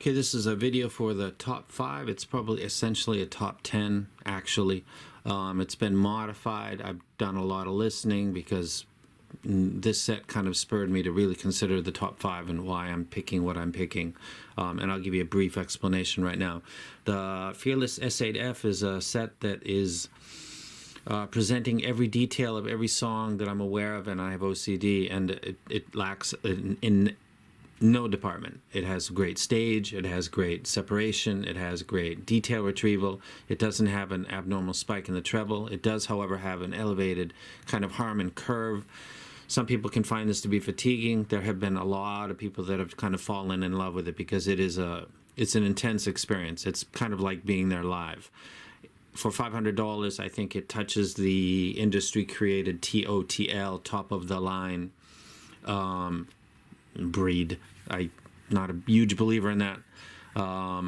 Okay, this is a video for the top 5. It's probably essentially a top 10, actually. It's been modified. I've done a lot of listening because this set kind of spurred me to really consider the top 5 and why I'm picking what I'm picking. And I'll give you a brief explanation right now. The Fearless S8F is a set that is presenting every detail of every song that I'm aware of, and I have OCD, and it lacks in no department. It has great stage, it has great separation, it has great detail retrieval. It doesn't have an abnormal spike in the treble. It does, however, have an elevated kind of Harmon curve. Some people can find this to be fatiguing. There have been a lot of people that have kind of fallen in love with it because it's an intense experience. It's kind of like being there live. For $500, I think it touches the industry-created TOTL, top of the line breed. I'm not a huge believer in that. I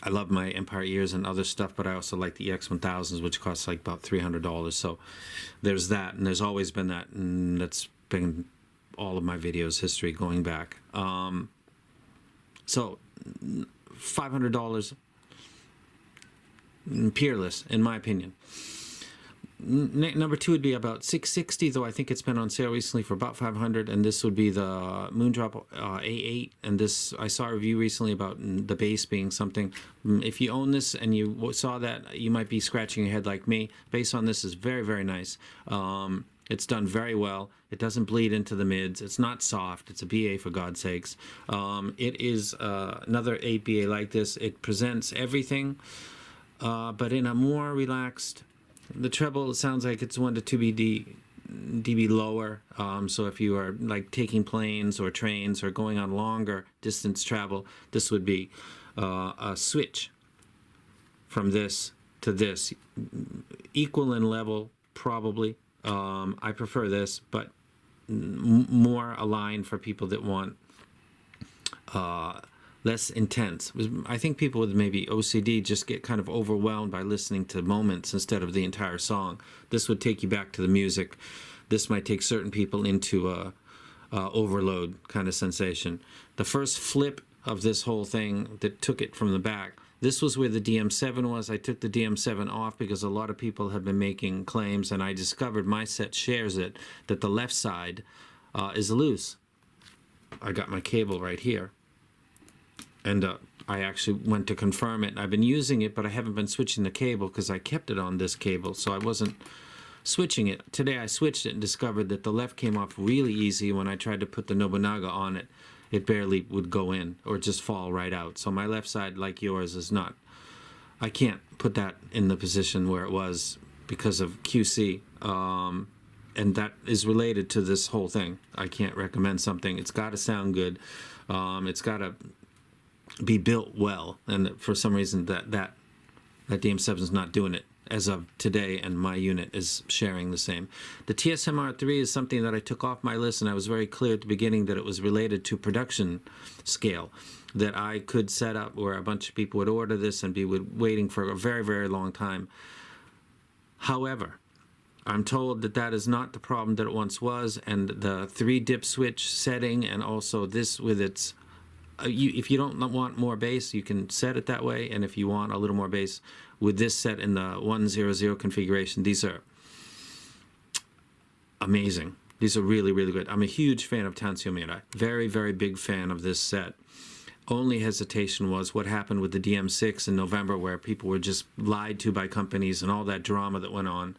love my Empire ears and other stuff, but I also like the EX1000s, which cost like about $300. So there's that, and there's always been that, and that's been all of my videos history going back. So $500, peerless, in my opinion. Number 2 would be about $660, though I think it's been on sale recently for about $500, and this would be the Moondrop A8, and this, I saw a review recently about the bass being something. If you own this and you saw that, you might be scratching your head like me. Bass on this is very, very nice. It's done very well. It doesn't bleed into the mids. It's not soft. It's a BA, for God's sakes. It is another 8BA like this. It presents everything, but in a more relaxed. The treble sounds like it's 1 to 2 dB lower. So if you are like taking planes or trains or going on longer distance travel, this would be a switch from this to this. Equal in level, probably. I prefer this, but more aligned for people that want less intense. I think people with maybe OCD just get kind of overwhelmed by listening to moments instead of the entire song. This would take you back to the music. This might take certain people into a overload kind of sensation. The first flip of this whole thing that took it from the back, this was where the DM7 was. I took the DM7 off because a lot of people have been making claims, and I discovered my set shares it, that the left side is loose. I got my cable right here. And I actually went to confirm it. I've been using it, but I haven't been switching the cable because I kept it on this cable, so I wasn't switching it. Today I switched it and discovered that the left came off really easy. When I tried to put the Nobunaga on it, it barely would go in or just fall right out. So my left side, like yours, is not. I can't put that in the position where it was because of QC. And that is related to this whole thing. I can't recommend something. It's got to sound good. It's got to be built well, and for some reason that DM7 is not doing it as of today, and my unit is sharing the same. The Tsm R3 is something that I took off my list, and I was very clear at the beginning that it was related to production scale, that I could set up where a bunch of people would order this and be waiting for a very, very long time. However, I'm told that that is not the problem that it once was, and the 3-dip switch setting, and also this with its if you don't want more bass, you can set it that way, and if you want a little more bass with this set in the 100 configuration, these are amazing. These are really, really good. I'm a huge fan of Tsm R3. Very, very big fan of this set. Only hesitation was what happened with the DM6 in November, where people were just lied to by companies and all that drama that went on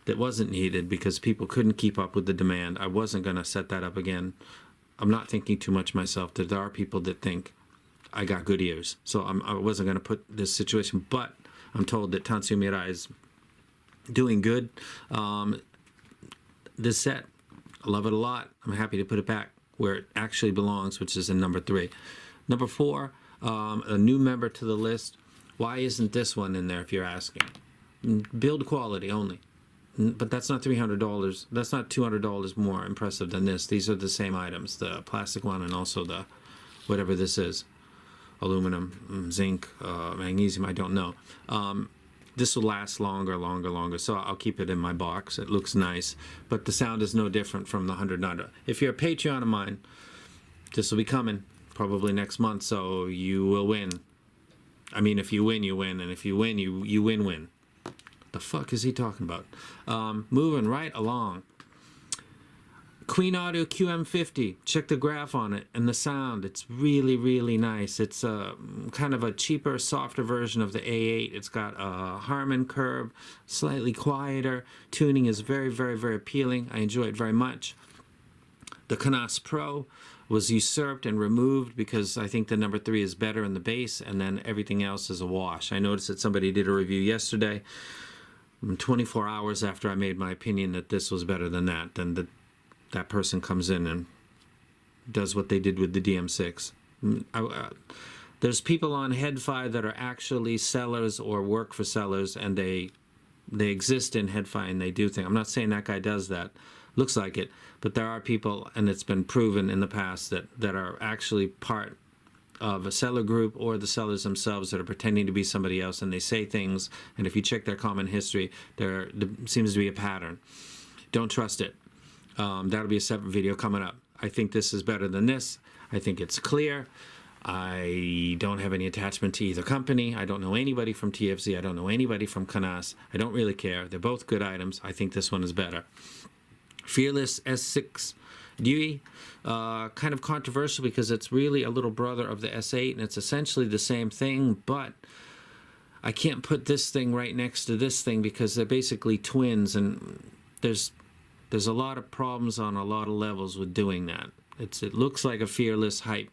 that wasn't needed because people couldn't keep up with the demand. I wasn't going to set that up again. I'm not thinking too much myself. There are people that think I got good ears, so I wasn't going to put this situation, but I'm told that Tsm R3 is doing good. This set, I love it a lot. I'm happy to put it back where it actually belongs, which is in number 3. Number 4, a new member to the list. Why isn't this one in there, if you're asking? Build quality only. But that's not $300. That's not $200 more impressive than this. These are the same items, the plastic one and also the whatever this is, aluminum, zinc, magnesium. I don't know. This will last longer. So I'll keep it in my box. It looks nice, but the sound is no different from the 100 Nada. If you're a Patreon of mine, this will be coming. probably next month, so you will win. I mean, if you win, you win, and if you win, you win. The fuck is he talking about? Moving right along. Queen Audio QM50. Check the graph on it and the sound. It's really, really nice. It's kind of a cheaper, softer version of the A8. It's got a Harman curve, slightly quieter. Tuning is very, very, very appealing. I enjoy it very much. The Kanas Pro was usurped and removed because I think the number 3 is better in the bass, and then everything else is a wash. I noticed that somebody did a review yesterday, 24 hours after I made my opinion that this was better than that, then that person comes in and does what they did with the DM6. There's people on HeadFi that are actually sellers or work for sellers, and they exist in HeadFi and they do things. I'm not saying that guy does that. Looks like it, but there are people, and it's been proven in the past, that are actually part of a seller group or the sellers themselves that are pretending to be somebody else, and they say things, and if you check their comment history, there seems to be a pattern. Don't trust it. That'll be a separate video coming up. I think this is better than this. I think it's clear. I don't have any attachment to either company. I don't know anybody from TFZ. I don't know anybody from Kanas. I don't really care. They're both good items. I think this one is better. Fearless S6 Dewey, kind of controversial because it's really a little brother of the S8, and it's essentially the same thing, but I can't put this thing right next to this thing because they're basically twins, and there's a lot of problems on a lot of levels with doing that. It looks like a Fearless hype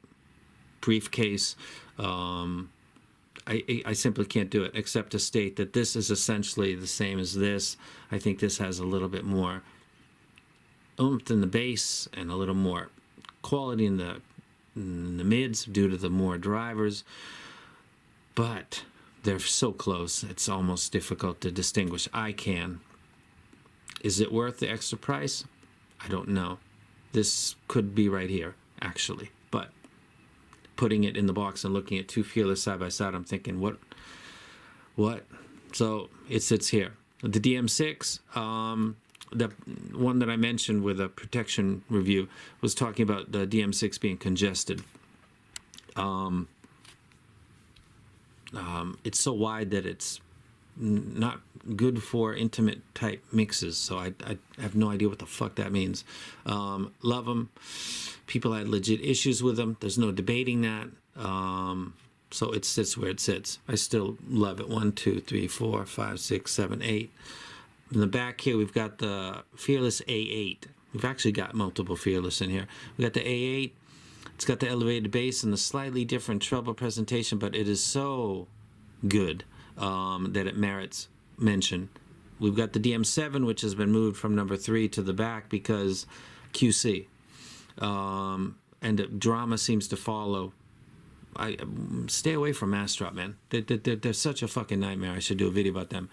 briefcase. I simply can't do it except to state that this is essentially the same as this. I think this has a little bit more oomph in the bass and a little more quality in the mids due to the more drivers, but they're so close it's almost difficult to distinguish. I can. Is it worth the extra price? I don't know. This could be right here actually, but putting it in the box and looking at two Fearless side by side, I'm thinking what? So it sits here. The DM6, the one that I mentioned with a protection review, was talking about the DM6 being congested. It's so wide that it's not good for intimate type mixes, so I have no idea what the fuck that means. Love them. People had legit issues with them. There's no debating that. So it sits where it sits. I still love it. 1, 2, 3, 4, 5, 6, 7, 8. In the back here, we've got the Fearless A8. We've actually got multiple Fearless in here. We got the A8. It's got the elevated bass and the slightly different treble presentation, but it is so good that it merits mention. We've got the DM7, which has been moved from number 3 to the back because QC. And the drama seems to follow. I stay away from Mastrop, man. They're such a fucking nightmare. I should do a video about them.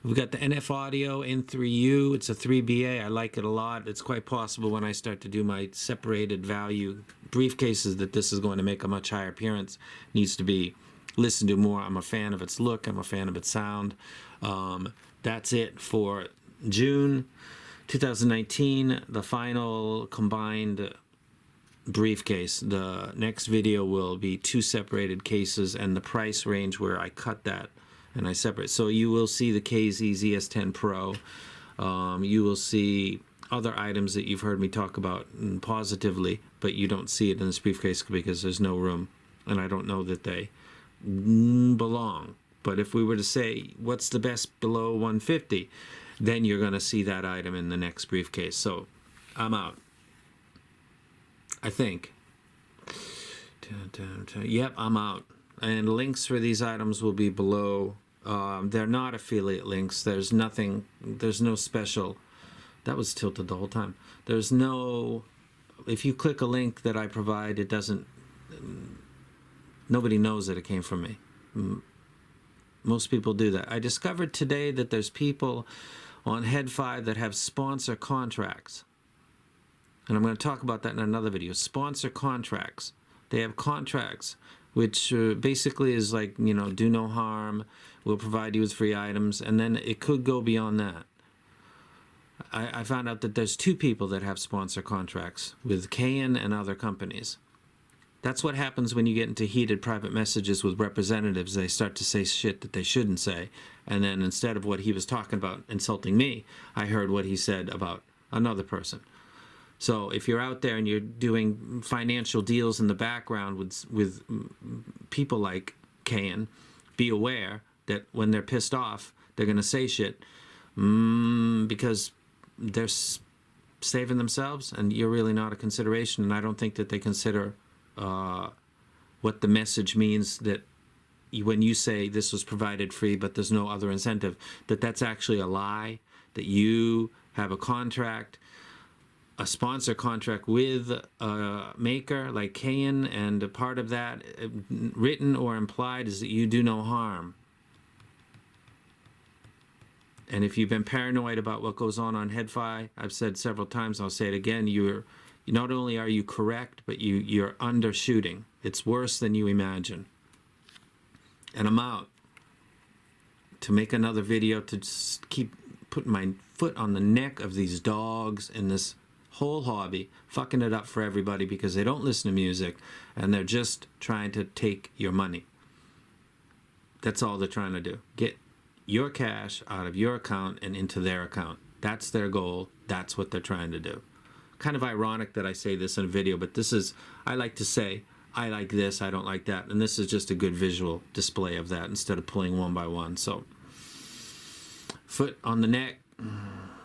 We've got the NF Audio N3U. It's a 3BA. I like it a lot. It's quite possible when I start to do my separated value briefcases that this is going to make a much higher appearance. Needs to be listened to more. I'm a fan of its look. I'm a fan of its sound. That's it for June 2019. The final combined briefcase. The next video will be 2 separated cases and the price range where I cut that and I separate. So you will see the KZ ZS10 Pro. You will see other items that you've heard me talk about positively, but you don't see it in this briefcase because there's no room, and I don't know that they belong. But if we were to say what's the best below 150, then you're going to see that item in the next briefcase. So I'm out, I think. Yep, I'm out. And links for these items will be below. They're not affiliate links. There's nothing. There's no special. That was tilted the whole time. There's no. If you click a link that I provide, it doesn't. Nobody knows that it came from me. Most people do that. I discovered today that there's people on HeadFi that have sponsor contracts. And I'm going to talk about that in another video. Sponsor contracts. They have contracts which basically is like, you know, do no harm, we'll provide you with free items, and then it could go beyond that. I found out that there's 2 people that have sponsor contracts with Kayan and other companies. That's what happens when you get into heated private messages with representatives. They start to say shit that they shouldn't say. And then instead of what he was talking about insulting me, I heard what he said about another person. So if you're out there and you're doing financial deals in the background with people like Kayan, be aware that when they're pissed off, they're going to say shit because they're saving themselves, and you're really not a consideration. And I don't think that they consider what the message means, that when you say this was provided free but there's no other incentive, that's actually a lie, that you have a contract, a sponsor contract with a maker like Kayan, and a part of that, written or implied, is that you do no harm. And if you've been paranoid about what goes on HeadFi, I've said several times, I'll say it again, not only are you correct, but you're undershooting. It's worse than you imagine. And I'm out to make another video to just keep putting my foot on the neck of these dogs in this whole hobby, fucking it up for everybody because they don't listen to music and they're just trying to take your money. That's all they're trying to do. Get your cash out of your account and into their account. That's their goal. That's what they're trying to do. Kind of ironic that I say this in a video, but this is, I like to say, I like this, I don't like that. And this is just a good visual display of that instead of pulling one by one. So, foot on the neck,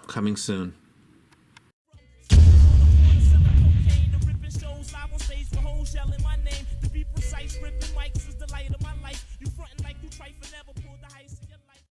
coming soon.